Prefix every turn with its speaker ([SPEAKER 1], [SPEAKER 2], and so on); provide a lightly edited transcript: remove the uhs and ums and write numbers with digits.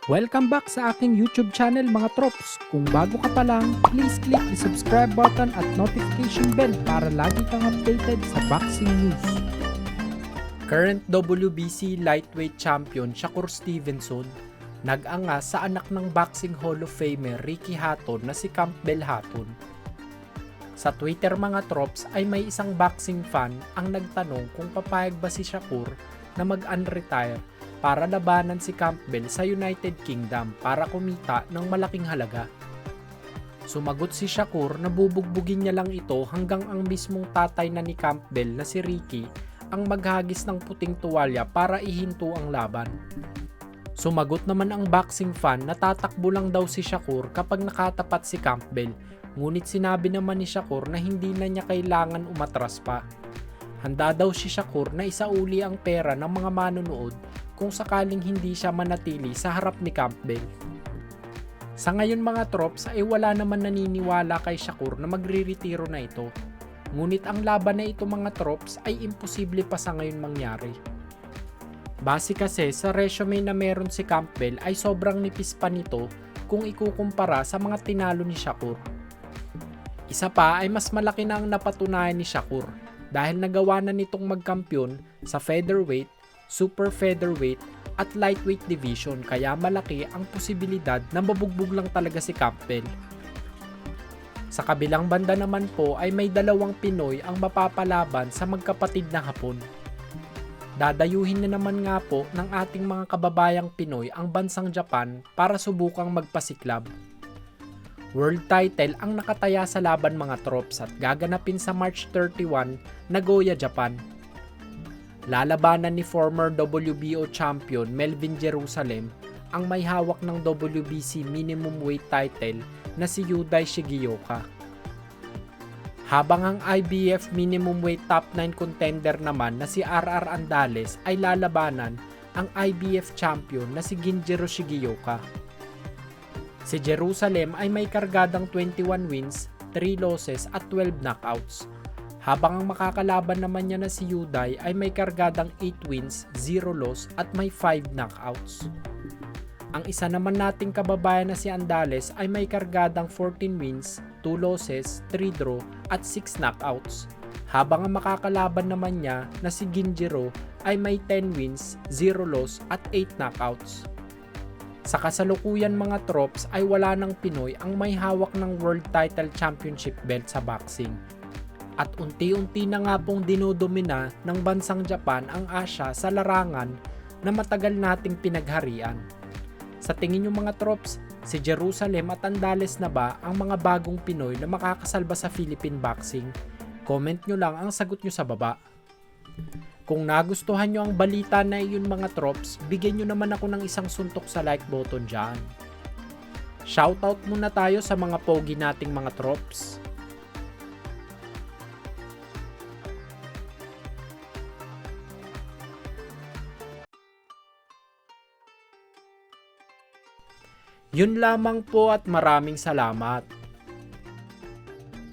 [SPEAKER 1] Welcome back sa aking YouTube channel mga trops. Kung bago ka pa lang, please click the subscribe button at notification bell para lagi kang updated sa boxing news. Current WBC lightweight champion Shakur Stevenson nag-angas sa anak ng Boxing Hall of Famer Ricky Hatton na si Campbell Hatton. Sa Twitter mga trops ay may isang boxing fan ang nagtanong kung papayag ba si Shakur na mag-unretire para labanan si Campbell sa United Kingdom para kumita ng malaking halaga. Sumagot si Shakur na bubugbugin niya lang ito hanggang ang mismong tatay na ni Campbell na si Ricky ang maghagis ng puting tuwalya para ihinto ang laban. Sumagot naman ang boxing fan na tatakbo lang daw si Shakur kapag nakatapat si Campbell, ngunit sinabi naman ni Shakur na hindi na niya kailangan umatras pa. Handa daw si Shakur na isauli ang pera ng mga manonood kung sakaling hindi siya manatili sa harap ni Campbell. Sa ngayon mga trops ay wala naman naniniwala kay Shakur na magre-retiro na ito. Ngunit ang laban na ito mga trops ay imposible pa sa ngayon mangyari. Base kasi sa resume na meron si Campbell ay sobrang nipis pa nito kung ikukumpara sa mga tinalo ni Shakur. Isa pa ay mas malaki na ang napatunayan ni Shakur dahil nagawa na nitong magkampiyon sa featherweight, super featherweight at lightweight division kaya malaki ang posibilidad na mabugbog lang talaga si Campbell. Sa kabilang banda naman po ay may dalawang Pinoy ang mapapalaban sa magkapatid na Hapon. Dadayuhin na naman nga po ng ating mga kababayang Pinoy ang bansang Japan para subukang magpasiklab. World title ang nakataya sa laban mga trops at gaganapin sa March 31, Nagoya, Japan. Lalabanan ni former WBO champion Melvin Jerusalem ang may hawak ng WBC minimum weight title na si Yudai Shigeoka. Habang ang IBF minimum weight top 9 contender naman na si RR Andales ay lalabanan ang IBF champion na si Ginjiro Shigeoka. Si Jerusalem ay may kargadang 21 wins, 3 losses at 12 knockouts. Habang ang makakalaban naman niya na si Yudai ay may kargadang 8 wins, 0 loss at may 5 knockouts. Ang isa naman nating kababayan na si Andales ay may kargadang 14 wins, 2 losses, 3 draw at 6 knockouts. Habang ang makakalaban naman niya na si Ginjiro ay may 10 wins, 0 loss at 8 knockouts. Sa kasalukuyan mga trops ay wala ng Pinoy ang may hawak ng World Title Championship belt sa boxing. At unti-unti na nga pong dinodomina ng bansang Japan ang Asia sa larangan na matagal nating pinagharian. Sa tingin nyo mga trops, si Jerusalem at Andales na ba ang mga bagong Pinoy na makakasalba sa Philippine boxing? Comment nyo lang ang sagot nyo sa baba. Kung nagustuhan nyo ang balita na iyon mga trops, bigyan nyo naman ako ng isang suntok sa like button dyan. Shoutout muna tayo sa mga pogi nating mga trops. Yun lamang po at maraming salamat.